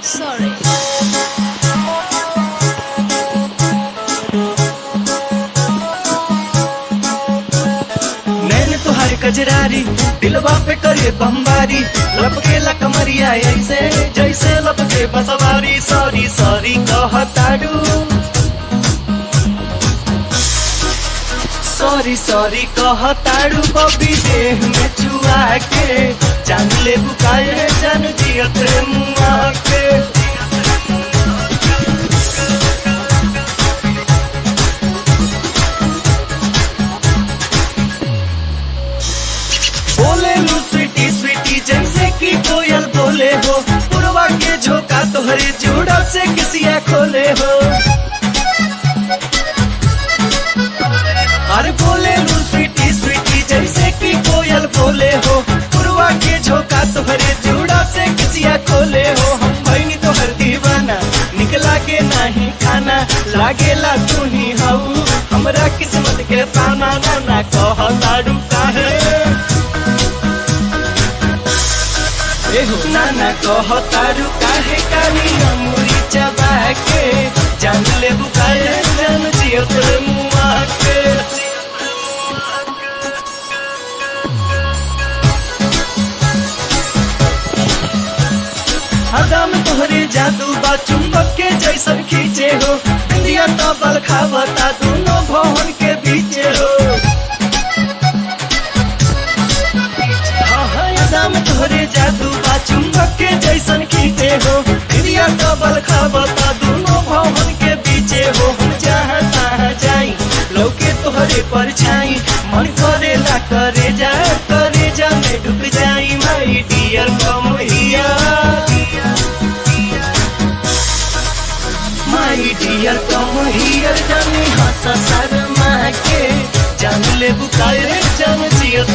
Sorry. मैंने तुहार कजरारी दिलवा पे करे बमबारी, लपकेला कमरिया ऐसे जैसे लपके बसवारी। सॉरी सॉरी कहताड़ू, सॉरी सॉरी कहताड़ू बबी देह में छुआ के, जान ले बुकाए जान जियत रे मुआ के। बोले लू स्वीटी स्वीटी जैसे कि कोयल बोले हो, पुरवा के झोंका तोहरे जुड़ा से किसिया खोले हो। अरे बोले लू स्वीटी स्वीटी जैसे कि कोयल बोले हो, पुरवा के झोंका तोहरे जुड़ा से किसिया खोले हो। हम भईनी तोहर दीवाना निकला के नहीं खाना, लागेला तू ही हऊ हमरा किस्मत के पाना। नाना कहताड़ू काहे, नाना कहताड़ू काहे कानी अमूरी चबा के, जान ले बुकाए जान जियत रे मुआ के। हदम तोहरे जादू बा चुंबक के जैसन खींचे हो, इंडिया तो बल खावता दोनों भवन के बीचे हो। हदम तोहरे जादू बा चुंबक के जैसन खींचे हो, इंडिया तो बल खावता दोनों भवन के बीचे हो। हम जहाँ तहाँ जाई लौके तोहरे परछाई, मन करेला करे जा में डूब जाई। माई डियर कम हिया, माई डियर कम हियर जानी हंसा शर्मा के, जान ले बुकाए जान जियत